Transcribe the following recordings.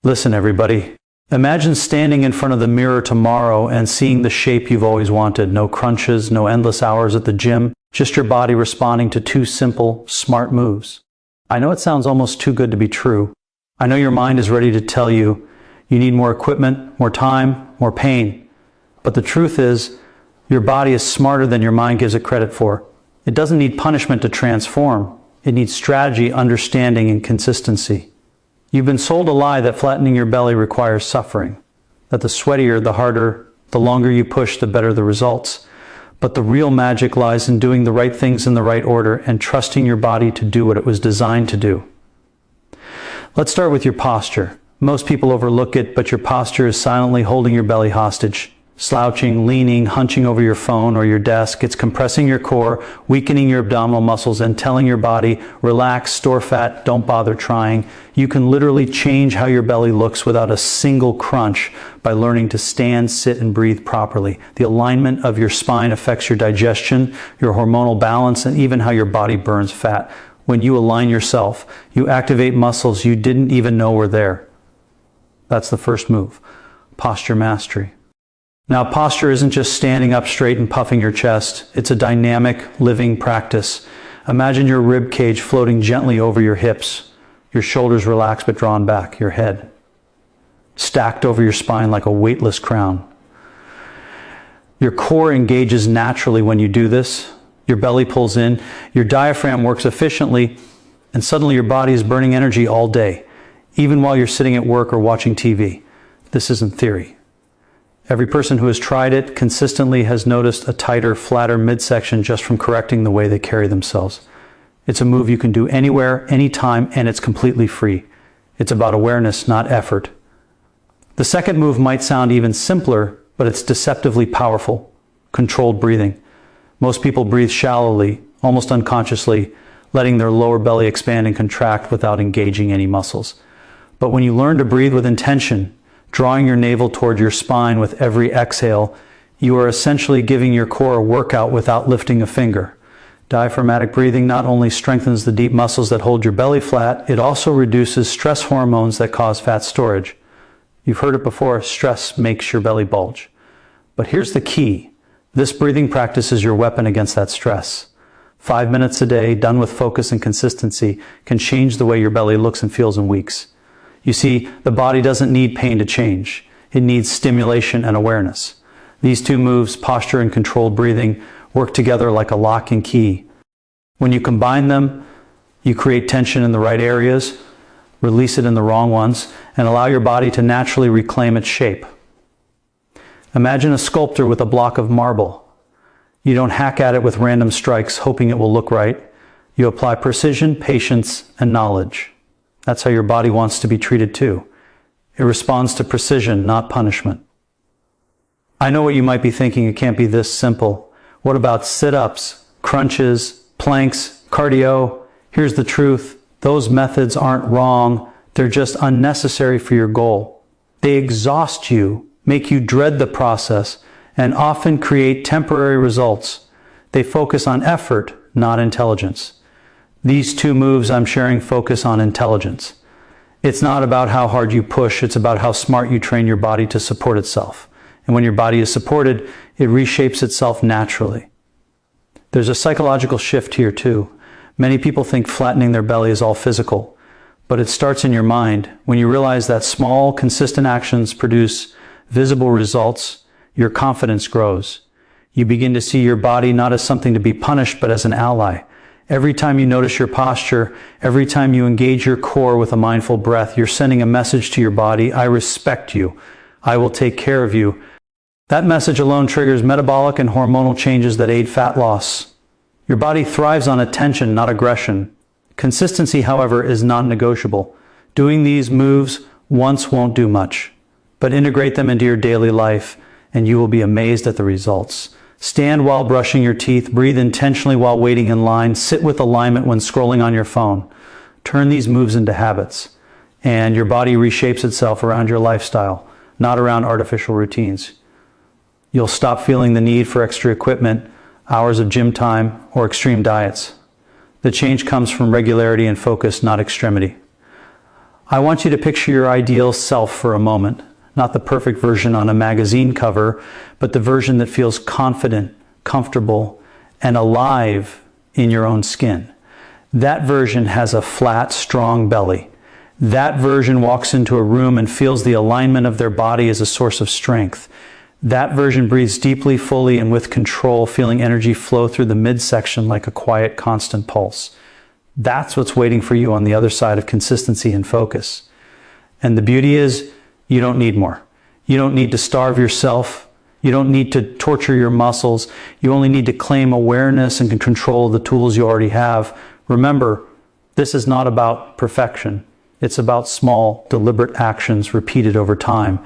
Listen, everybody. Imagine standing in front of the mirror tomorrow and seeing the shape you've always wanted. No crunches, no endless hours at the gym, just your body responding to two simple, smart moves. I know it sounds almost too good to be true. I know your mind is ready to tell you you need more equipment, more time, more pain. But the truth is, your body is smarter than your mind gives it credit for. It doesn't need punishment to transform. It needs strategy, understanding, and consistency. You've been sold a lie that flattening your belly requires suffering, that the sweatier, the harder, the longer you push, the better the results. But the real magic lies in doing the right things in the right order and trusting your body to do what it was designed to do. Let's start with your posture. Most people overlook it, but your posture is silently holding your belly hostage. Slouching, leaning, hunching over your phone or your desk, it's compressing your core, weakening your abdominal muscles, and telling your body, relax, store fat, don't bother trying. You can literally change how your belly looks without a single crunch by learning to stand, sit, and breathe properly. The alignment of your spine affects your digestion, your hormonal balance, and even how your body burns fat. When you align yourself, you activate muscles you didn't even know were there. That's the first move, posture mastery. Now, posture isn't just standing up straight and puffing your chest. It's a dynamic, living practice. Imagine your rib cage floating gently over your hips, your shoulders relaxed but drawn back, your head stacked over your spine like a weightless crown. Your core engages naturally when you do this. Your belly pulls in, your diaphragm works efficiently, and suddenly your body is burning energy all day, even while you're sitting at work or watching TV. This isn't theory. Every person who has tried it consistently has noticed a tighter, flatter midsection just from correcting the way they carry themselves. It's a move you can do anywhere, anytime, and it's completely free. It's about awareness, not effort. The second move might sound even simpler, but it's deceptively powerful. Controlled breathing. Most people breathe shallowly, almost unconsciously, letting their lower belly expand and contract without engaging any muscles. But when you learn to breathe with intention, drawing your navel toward your spine with every exhale, you are essentially giving your core a workout without lifting a finger. Diaphragmatic breathing not only strengthens the deep muscles that hold your belly flat, it also reduces stress hormones that cause fat storage. You've heard it before, stress makes your belly bulge. But here's the key. This breathing practice is your weapon against that stress. 5 minutes a day, done with focus and consistency, can change the way your belly looks and feels in weeks. You see, the body doesn't need pain to change. It needs stimulation and awareness. These two moves, posture and controlled breathing, work together like a lock and key. When you combine them, you create tension in the right areas, release it in the wrong ones, and allow your body to naturally reclaim its shape. Imagine a sculptor with a block of marble. You don't hack at it with random strikes, hoping it will look right. You apply precision, patience, and knowledge. That's how your body wants to be treated too. It responds to precision, not punishment. I know what you might be thinking, it can't be this simple. What about sit-ups, crunches, planks, cardio? Here's the truth. Those methods aren't wrong. They're just unnecessary for your goal. They exhaust you, make you dread the process, and often create temporary results. They focus on effort, not intelligence. These two moves I'm sharing focus on intelligence. It's not about how hard you push, it's about how smart you train your body to support itself. And when your body is supported, it reshapes itself naturally. There's a psychological shift here too. Many people think flattening their belly is all physical, but it starts in your mind. When you realize that small, consistent actions produce visible results, your confidence grows. You begin to see your body not as something to be punished, but as an ally. Every time you notice your posture, every time you engage your core with a mindful breath, you're sending a message to your body, I respect you. I will take care of you. That message alone triggers metabolic and hormonal changes that aid fat loss. Your body thrives on attention, not aggression. Consistency, however, is non-negotiable. Doing these moves once won't do much, but integrate them into your daily life and you will be amazed at the results. Stand while brushing your teeth, breathe intentionally while waiting in line, sit with alignment when scrolling on your phone. Turn these moves into habits, and your body reshapes itself around your lifestyle, not around artificial routines. You'll stop feeling the need for extra equipment, hours of gym time, or extreme diets. The change comes from regularity and focus, not extremity. I want you to picture your ideal self for a moment. Not the perfect version on a magazine cover, but the version that feels confident, comfortable, and alive in your own skin. That version has a flat, strong belly. That version walks into a room and feels the alignment of their body as a source of strength. That version breathes deeply, fully, and with control, feeling energy flow through the midsection like a quiet, constant pulse. That's what's waiting for you on the other side of consistency and focus. And the beauty is, you don't need more. You don't need to starve yourself. You don't need to torture your muscles. You only need to claim awareness and control the tools you already have. Remember, this is not about perfection. It's about small, deliberate actions repeated over time.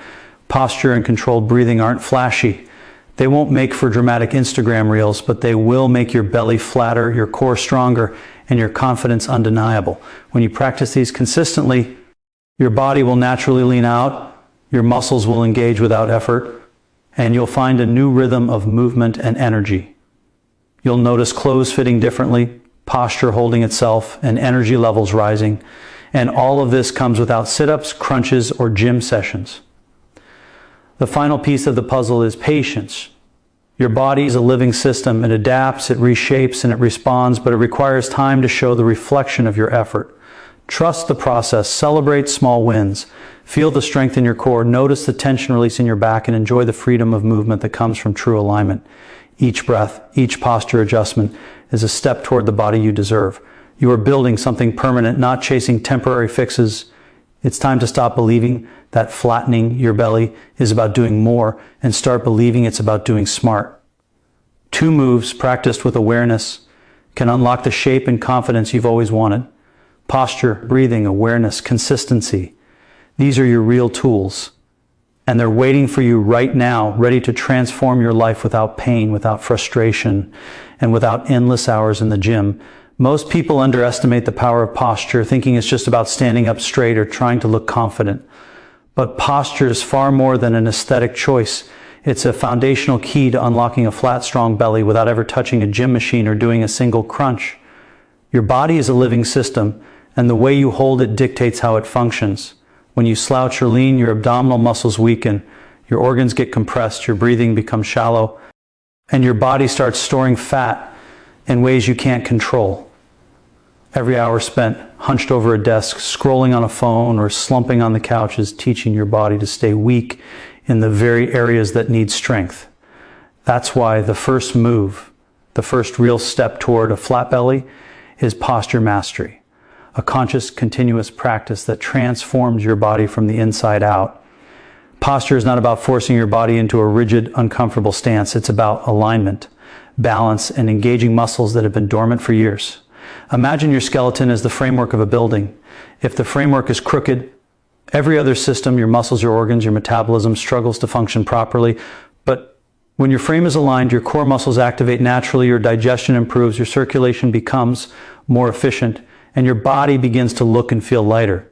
Posture and controlled breathing aren't flashy. They won't make for dramatic Instagram reels, but they will make your belly flatter, your core stronger, and your confidence undeniable. When you practice these consistently, your body will naturally lean out, your muscles will engage without effort, and you'll find a new rhythm of movement and energy. You'll notice clothes fitting differently, posture holding itself, and energy levels rising. And all of this comes without sit-ups, crunches, or gym sessions. The final piece of the puzzle is patience. Your body is a living system. It adapts, it reshapes, and it responds, but it requires time to show the reflection of your effort. Trust the process. Celebrate small wins. Feel the strength in your core. Notice the tension release in your back, and enjoy the freedom of movement that comes from true alignment. Each breath, each posture adjustment is a step toward the body you deserve. You are building something permanent, not chasing temporary fixes. It's time to stop believing that flattening your belly is about doing more and start believing it's about doing smart. 2 moves practiced with awareness can unlock the shape and confidence you've always wanted. Posture, breathing, awareness, consistency. These are your real tools. And they're waiting for you right now, ready to transform your life without pain, without frustration, and without endless hours in the gym. Most people underestimate the power of posture, thinking it's just about standing up straight or trying to look confident. But posture is far more than an aesthetic choice. It's a foundational key to unlocking a flat, strong belly without ever touching a gym machine or doing a single crunch. Your body is a living system, and the way you hold it dictates how it functions. When you slouch or lean, your abdominal muscles weaken, your organs get compressed, your breathing becomes shallow, and your body starts storing fat in ways you can't control. Every hour spent hunched over a desk, scrolling on a phone, or slumping on the couch is teaching your body to stay weak in the very areas that need strength. That's why the first move, the first real step toward a flat belly, is posture mastery, a conscious, continuous practice that transforms your body from the inside out. Posture is not about forcing your body into a rigid, uncomfortable stance. It's about alignment, balance, and engaging muscles that have been dormant for years. Imagine your skeleton as the framework of a building. If the framework is crooked, every other system, your muscles, your organs, your metabolism, struggles to function properly. But when your frame is aligned, your core muscles activate naturally, your digestion improves, your circulation becomes more efficient, and your body begins to look and feel lighter.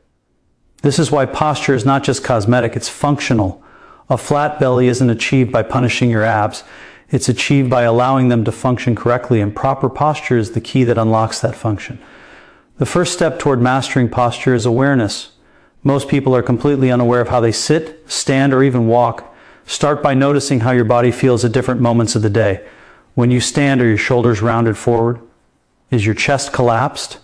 This is why posture is not just cosmetic, it's functional. A flat belly isn't achieved by punishing your abs. It's achieved by allowing them to function correctly, and proper posture is the key that unlocks that function. The first step toward mastering posture is awareness. Most people are completely unaware of how they sit, stand, or even walk. Start by noticing how your body feels at different moments of the day. When you stand, are your shoulders rounded forward? Is your chest collapsed?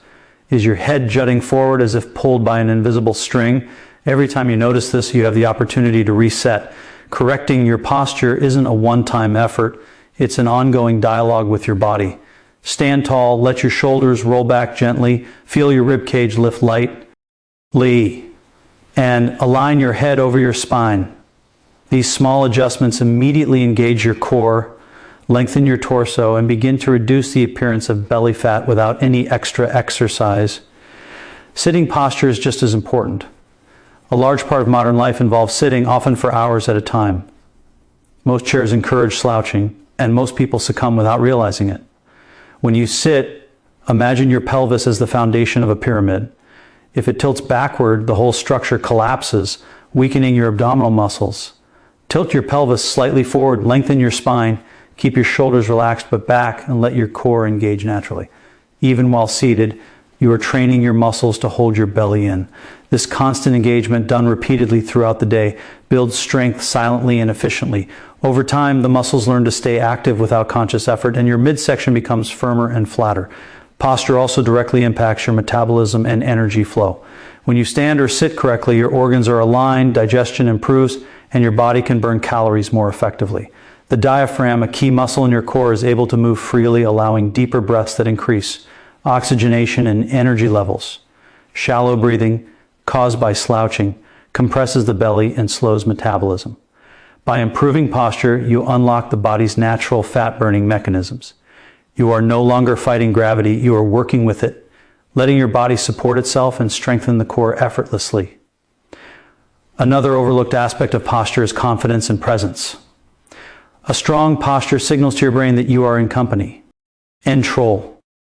Is your head jutting forward as if pulled by an invisible string? Every time you notice this, you have the opportunity to reset. Correcting your posture isn't a one-time effort. It's an ongoing dialogue with your body. Stand tall, let your shoulders roll back gently, feel your rib cage lift lightly, and align your head over your spine. These small adjustments immediately engage your core, lengthen your torso, and begin to reduce the appearance of belly fat without any extra exercise. Sitting posture is just as important. A large part of modern life involves sitting, often for hours at a time. Most chairs encourage slouching, and most people succumb without realizing it. When you sit, imagine your pelvis as the foundation of a pyramid. If it tilts backward, the whole structure collapses, weakening your abdominal muscles. Tilt your pelvis slightly forward, lengthen your spine, keep your shoulders relaxed but back, and let your core engage naturally. Even while seated, You are training your muscles to hold your belly in. This constant engagement, done repeatedly throughout the day, builds strength silently and efficiently. Over time, the muscles learn to stay active without conscious effort, and your midsection becomes firmer and flatter. Posture also directly impacts your metabolism and energy flow. When you stand or sit correctly, your organs are aligned, digestion improves, and your body can burn calories more effectively. The diaphragm, a key muscle in your core, is able to move freely, allowing deeper breaths that increase oxygenation and energy levels. Shallow breathing, caused by slouching, compresses the belly and slows metabolism. By improving posture, you unlock the body's natural fat-burning mechanisms. You are no longer fighting gravity, you are working with it, letting your body support itself and strengthen the core effortlessly. Another overlooked aspect of posture is confidence and presence. A strong posture signals to your brain that you are in company. Control.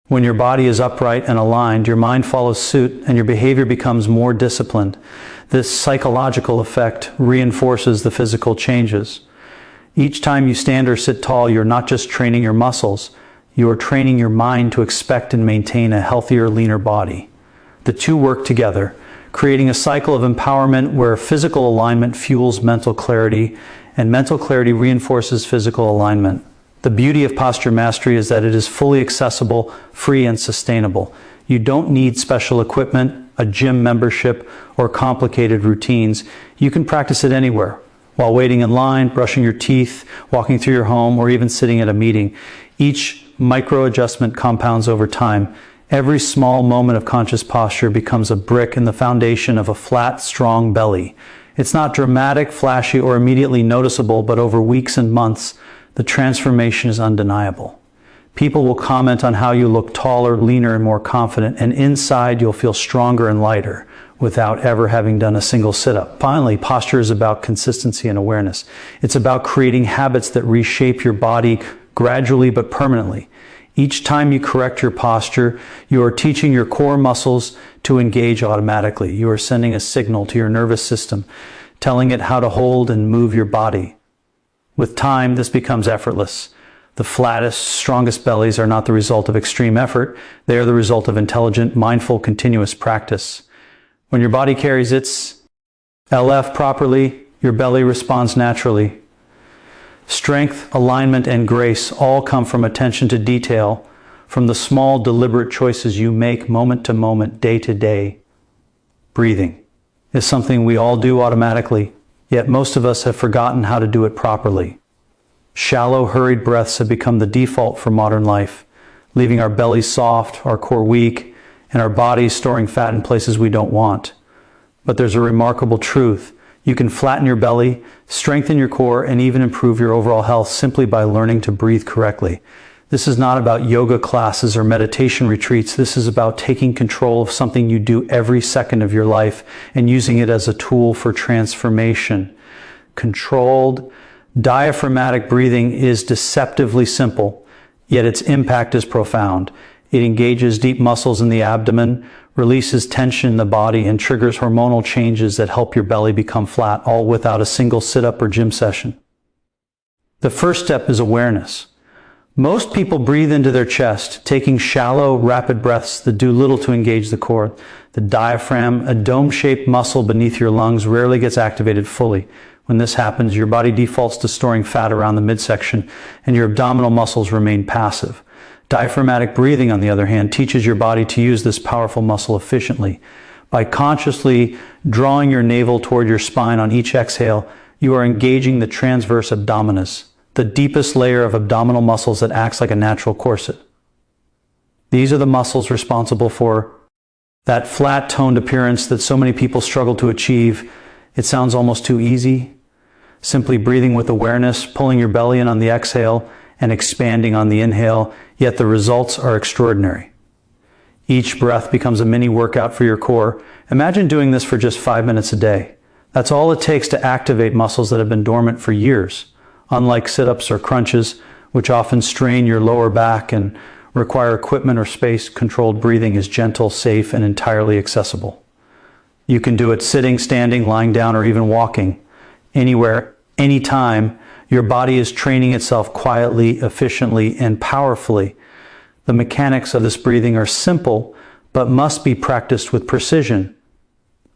When your body is upright and aligned, your mind follows suit and your behavior becomes more disciplined. This psychological effect reinforces the physical changes. Each time you stand or sit tall, you're not just training your muscles, you are training your mind to expect and maintain a healthier, leaner body. The two work together, creating a cycle of empowerment where physical alignment fuels mental clarity, and mental clarity reinforces physical alignment. The beauty of posture mastery is that it is fully accessible, free, and sustainable. You don't need special equipment, a gym membership, or complicated routines. You can practice it anywhere, while waiting in line, brushing your teeth, walking through your home, or even sitting at a meeting. Each micro adjustment compounds over time. Every small moment of conscious posture becomes a brick in the foundation of a flat, strong belly. It's not dramatic, flashy, or immediately noticeable, but over weeks and months, the transformation is undeniable. People will comment on how you look taller, leaner, and more confident, and inside you'll feel stronger and lighter without ever having done a single sit-up. Finally, posture is about consistency and awareness. It's about creating habits that reshape your body gradually but permanently. Each time you correct your posture, you are teaching your core muscles to engage automatically. You are sending a signal to your nervous system, telling it how to hold and move your body. With time, this becomes effortless. The flattest, strongest bellies are not the result of extreme effort. They are the result of intelligent, mindful, continuous practice. When your body carries its LF properly, your belly responds naturally. Strength, alignment, and grace all come from attention to detail, from the small, deliberate choices you make moment to moment, day to day. Breathing is something we all do automatically, yet most of us have forgotten how to do it properly. Shallow, hurried breaths have become the default for modern life, leaving our bellies soft, our core weak, and our bodies storing fat in places we don't want. But there's a remarkable truth. You can flatten your belly, strengthen your core, and even improve your overall health simply by learning to breathe correctly. This is not about yoga classes or meditation retreats. This is about taking control of something you do every second of your life and using it as a tool for transformation. Controlled, diaphragmatic breathing is deceptively simple, yet its impact is profound. It engages deep muscles in the abdomen, releases tension in the body, and triggers hormonal changes that help your belly become flat, all without a single sit-up or gym session. The first step is awareness. Most people breathe into their chest, taking shallow, rapid breaths that do little to engage the core. The diaphragm, a dome-shaped muscle beneath your lungs, rarely gets activated fully. When this happens, your body defaults to storing fat around the midsection, and your abdominal muscles remain passive. Diaphragmatic breathing, on the other hand, teaches your body to use this powerful muscle efficiently. By consciously drawing your navel toward your spine on each exhale, you are engaging the transverse abdominis, the deepest layer of abdominal muscles that acts like a natural corset. These are the muscles responsible for that flat-toned appearance that so many people struggle to achieve. It sounds almost too easy. Simply breathing with awareness, pulling your belly in on the exhale, and expanding on the inhale, yet the results are extraordinary. Each breath becomes a mini workout for your core. Imagine doing this for just 5 minutes a day. That's all it takes to activate muscles that have been dormant for years. Unlike sit-ups or crunches, which often strain your lower back and require equipment or space, controlled breathing is gentle, safe, and entirely accessible. You can do it sitting, standing, lying down, or even walking. Anywhere, anytime, your body is training itself quietly, efficiently, and powerfully. The mechanics of this breathing are simple, but must be practiced with precision.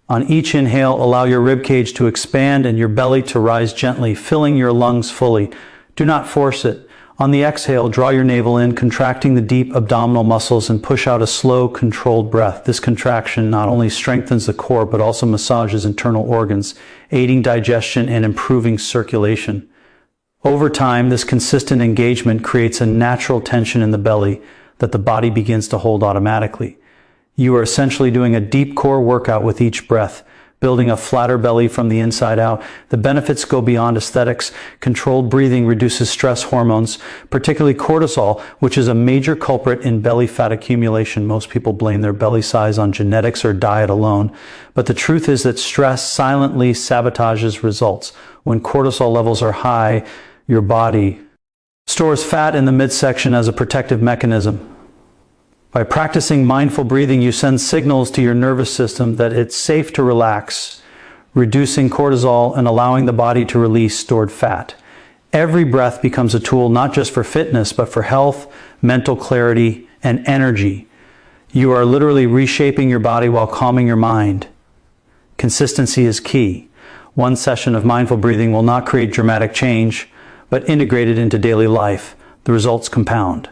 On each inhale, allow your rib cage to expand and your belly to rise gently, filling your lungs fully. Do not force it. On the exhale, draw your navel in, contracting the deep abdominal muscles, and push out a slow, controlled breath. This contraction not only strengthens the core, but also massages internal organs, aiding digestion and improving circulation. Over time, this consistent engagement creates a natural tension in the belly that the body begins to hold automatically. You are essentially doing a deep core workout with each breath, building a flatter belly from the inside out. The benefits go beyond aesthetics. Controlled breathing reduces stress hormones, particularly cortisol, which is a major culprit in belly fat accumulation. Most people blame their belly size on genetics or diet alone, but the truth is that stress silently sabotages results. When cortisol levels are high, your body stores fat in the midsection as a protective mechanism. By practicing mindful breathing, you send signals to your nervous system that it's safe to relax, reducing cortisol and allowing the body to release stored fat. Every breath becomes a tool not just for fitness, but for health, mental clarity, and energy. You are literally reshaping your body while calming your mind. Consistency is key. One session of mindful breathing will not create dramatic change, but integrate it into daily life. The results compound.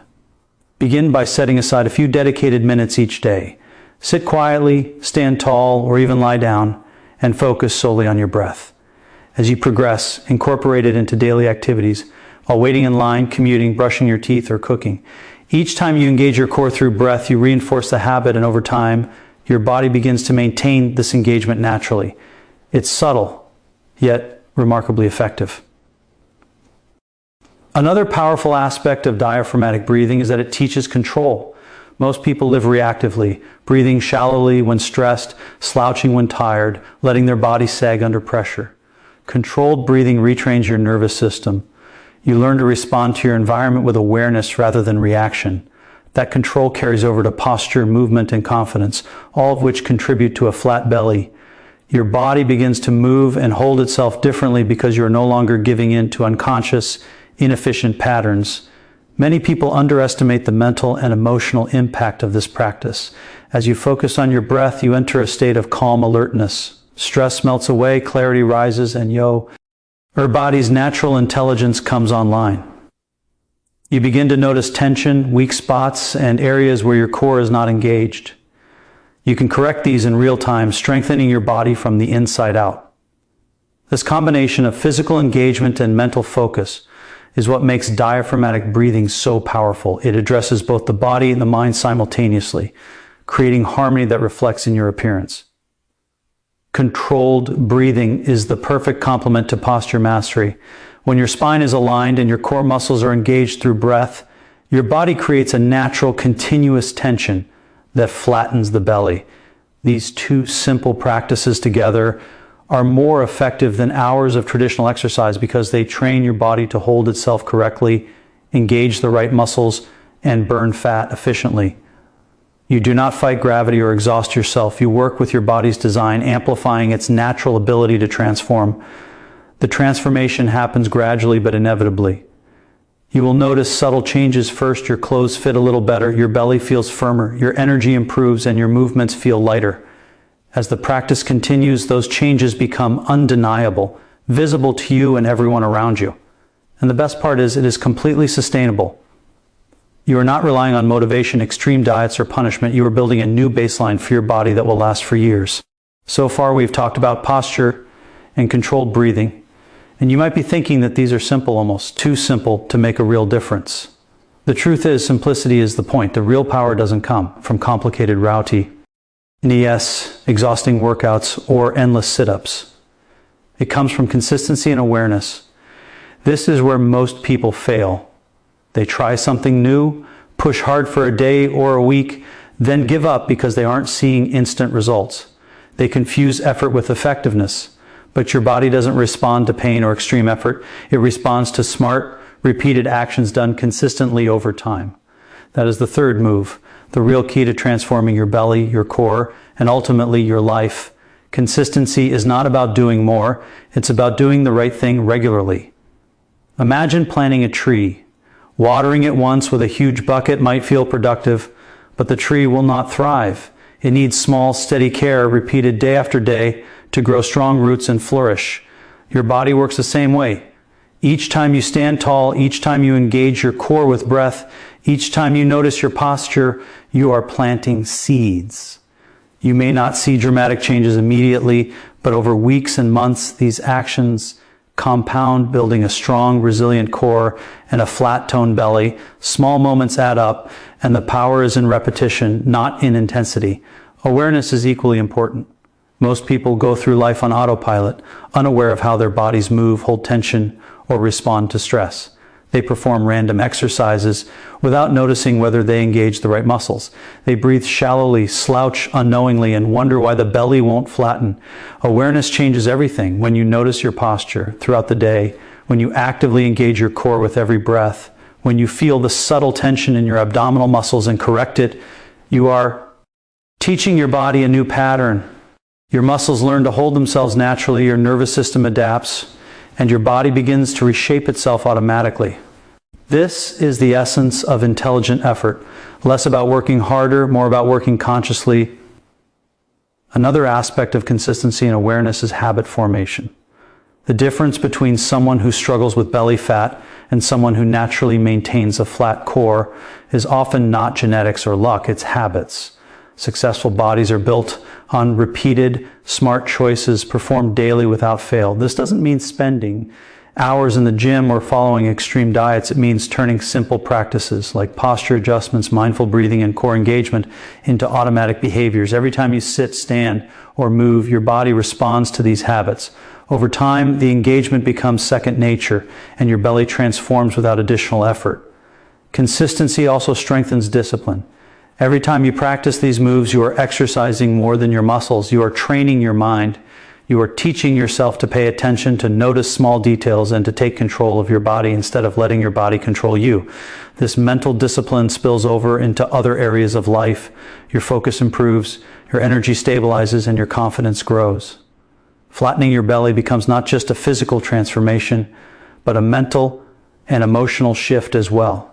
Begin by setting aside a few dedicated minutes each day. Sit quietly, stand tall, or even lie down, and focus solely on your breath. As you progress, incorporate it into daily activities, while waiting in line, commuting, brushing your teeth, or cooking. Each time you engage your core through breath, you reinforce the habit, and over time, your body begins to maintain this engagement naturally. It's subtle, yet remarkably effective. Another powerful aspect of diaphragmatic breathing is that it teaches control. Most people live reactively, breathing shallowly when stressed, slouching when tired, letting their body sag under pressure. Controlled breathing retrains your nervous system. You learn to respond to your environment with awareness rather than reaction. That control carries over to posture, movement, and confidence, all of which contribute to a flat belly. Your body begins to move and hold itself differently because you are no longer giving in to unconscious, inefficient patterns. Many people underestimate the mental and emotional impact of this practice. As you focus on your breath, you enter a state of calm alertness. Stress melts away, clarity rises, and your body's natural intelligence comes online. You begin to notice tension, weak spots, and areas where your core is not engaged. You can correct these in real time, strengthening your body from the inside out. This combination of physical engagement and mental focus is what makes diaphragmatic breathing so powerful. It addresses both the body and the mind simultaneously, creating harmony that reflects in your appearance. Controlled breathing is the perfect complement to posture mastery. When your spine is aligned and your core muscles are engaged through breath, your body creates a natural, continuous tension that flattens the belly. These two simple practices together are more effective than hours of traditional exercise because they train your body to hold itself correctly, engage the right muscles, and burn fat efficiently. You do not fight gravity or exhaust yourself. You work with your body's design, amplifying its natural ability to transform. The transformation happens gradually but inevitably. You will notice subtle changes first. Your clothes fit a little better, your belly feels firmer, your energy improves, and your movements feel lighter. As the practice continues, those changes become undeniable, visible to you and everyone around you. And the best part is, it is completely sustainable. You are not relying on motivation, extreme diets, or punishment. You are building a new baseline for your body that will last for years. So far, we've talked about posture and controlled breathing. And you might be thinking that these are simple, almost too simple to make a real difference. The truth is, simplicity is the point. The real power doesn't come from complicated routine, exhausting workouts, or endless sit-ups. It comes from consistency and awareness. This is where most people fail. They try something new, push hard for a day or a week, then give up because they aren't seeing instant results. They confuse effort with effectiveness. But your body doesn't respond to pain or extreme effort. It responds to smart, repeated actions done consistently over time. That is the third move, the real key to transforming your belly, your core, and ultimately your life. Consistency is not about doing more. It's about doing the right thing regularly. Imagine planting a tree. Watering it once with a huge bucket might feel productive, but the tree will not thrive. It needs small, steady care repeated day after day to grow strong roots and flourish. Your body works the same way. Each time you stand tall, each time you engage your core with breath, each time you notice your posture, you are planting seeds. You may not see dramatic changes immediately, but over weeks and months, these actions compound, building a strong, resilient core and a flat-toned belly. Small moments add up, and the power is in repetition, not in intensity. Awareness is equally important. Most people go through life on autopilot, unaware of how their bodies move, hold tension, or respond to stress. They perform random exercises without noticing whether they engage the right muscles. They breathe shallowly, slouch unknowingly, and wonder why the belly won't flatten. Awareness changes everything. When you notice your posture throughout the day, when you actively engage your core with every breath, when you feel the subtle tension in your abdominal muscles and correct it, you are teaching your body a new pattern. Your muscles learn to hold themselves naturally, your nervous system adapts, and your body begins to reshape itself automatically. This is the essence of intelligent effort. Less about working harder, more about working consciously. Another aspect of consistency and awareness is habit formation. The difference between someone who struggles with belly fat and someone who naturally maintains a flat core is often not genetics or luck, it's habits. Successful bodies are built on repeated, smart choices performed daily without fail. This doesn't mean spending hours in the gym or following extreme diets. It means turning simple practices like posture adjustments, mindful breathing, and core engagement into automatic behaviors. Every time you sit, stand, or move, your body responds to these habits. Over time, the engagement becomes second nature, and your belly transforms without additional effort. Consistency also strengthens discipline. Every time you practice these moves, you are exercising more than your muscles. You are training your mind. You are teaching yourself to pay attention, to notice small details, and to take control of your body instead of letting your body control you. This mental discipline spills over into other areas of life. Your focus improves, your energy stabilizes, and your confidence grows. Flattening your belly becomes not just a physical transformation, but a mental and emotional shift as well.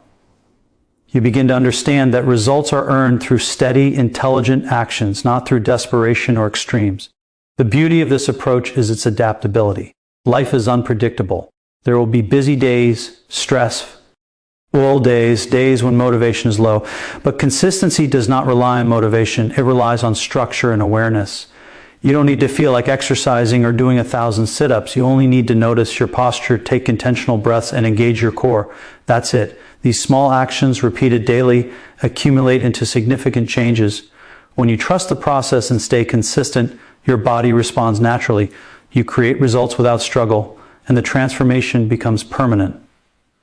You begin to understand that results are earned through steady, intelligent actions, not through desperation or extremes. The beauty of this approach is its adaptability. Life is unpredictable. There will be busy days, stressful days, days when motivation is low. But consistency does not rely on motivation. It relies on structure and awareness. You don't need to feel like exercising or doing 1,000 sit-ups. You only need to notice your posture, take intentional breaths, and engage your core. That's it. These small actions, repeated daily, accumulate into significant changes. When you trust the process and stay consistent, your body responds naturally. You create results without struggle, and the transformation becomes permanent.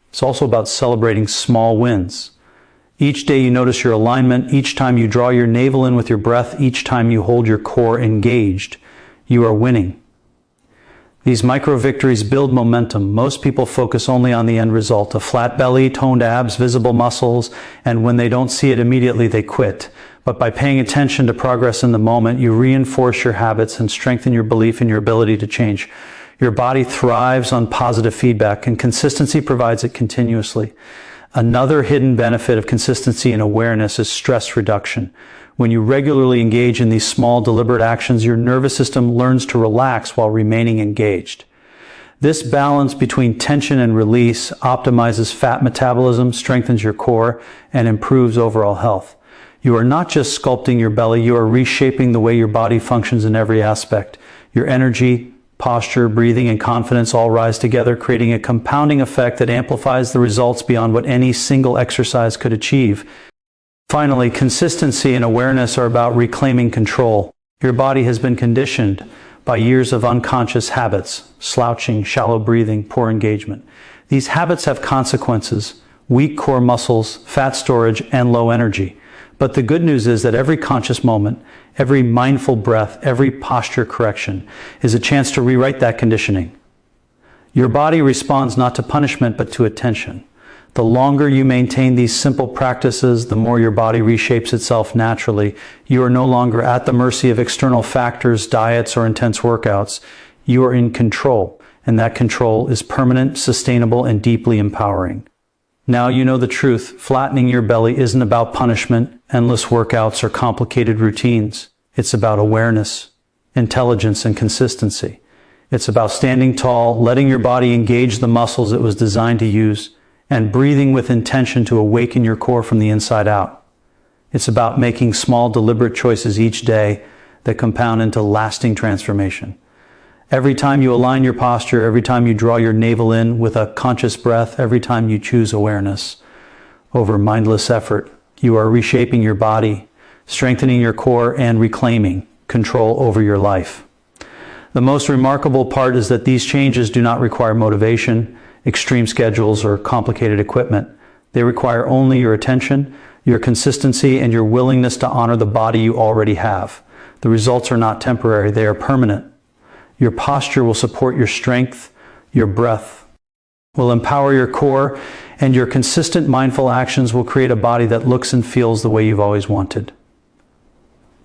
It's also about celebrating small wins. Each day you notice your alignment, each time you draw your navel in with your breath, each time you hold your core engaged, you are winning. These micro victories build momentum. Most people focus only on the end result, a flat belly, toned abs, visible muscles, and when they don't see it immediately, they quit. But by paying attention to progress in the moment, you reinforce your habits and strengthen your belief in your ability to change. Your body thrives on positive feedback, and consistency provides it continuously. Another hidden benefit of consistency and awareness is stress reduction. When you regularly engage in these small, deliberate actions, your nervous system learns to relax while remaining engaged. This balance between tension and release optimizes fat metabolism, strengthens your core, and improves overall health. You are not just sculpting your belly, you are reshaping the way your body functions in every aspect. Your energy, posture, breathing, and confidence all rise together, creating a compounding effect that amplifies the results beyond what any single exercise could achieve. Finally, consistency and awareness are about reclaiming control. Your body has been conditioned by years of unconscious habits, slouching, shallow breathing, poor engagement. These habits have consequences: weak core muscles, fat storage, and low energy. But the good news is that every conscious moment, every mindful breath, every posture correction is a chance to rewrite that conditioning. Your body responds not to punishment, but to attention. The longer you maintain these simple practices, the more your body reshapes itself naturally. You are no longer at the mercy of external factors, diets, or intense workouts. You are in control, and that control is permanent, sustainable, and deeply empowering. Now you know the truth. Flattening your belly isn't about punishment, endless workouts, or complicated routines. It's about awareness, intelligence, and consistency. It's about standing tall, letting your body engage the muscles it was designed to use, and breathing with intention to awaken your core from the inside out. It's about making small, deliberate choices each day that compound into lasting transformation. Every time you align your posture, every time you draw your navel in with a conscious breath, every time you choose awareness over mindless effort, you are reshaping your body, strengthening your core, and reclaiming control over your life. The most remarkable part is that these changes do not require motivation, extreme schedules, or complicated equipment. They require only your attention, your consistency, and your willingness to honor the body you already have. The results are not temporary, they are permanent. Your posture will support your strength, your breath will empower your core, and your consistent mindful actions will create a body that looks and feels the way you've always wanted.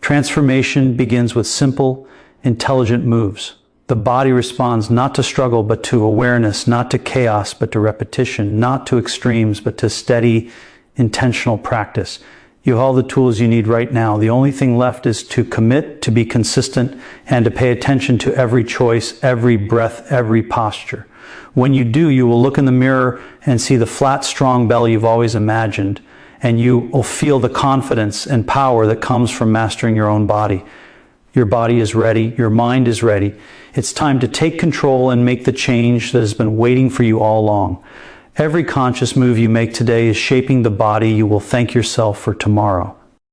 Transformation begins with simple, intelligent moves. The body responds not to struggle but to awareness, not to chaos but to repetition, not to extremes but to steady, intentional practice. You have all the tools you need right now. The only thing left is to commit, to be consistent, and to pay attention to every choice, every breath, every posture. When you do, you will look in the mirror and see the flat, strong belly you've always imagined, and you will feel the confidence and power that comes from mastering your own body. Your body is ready. Your mind is ready. It's time to take control and make the change that has been waiting for you all along. Every conscious move you make today is shaping the body you will thank yourself for tomorrow.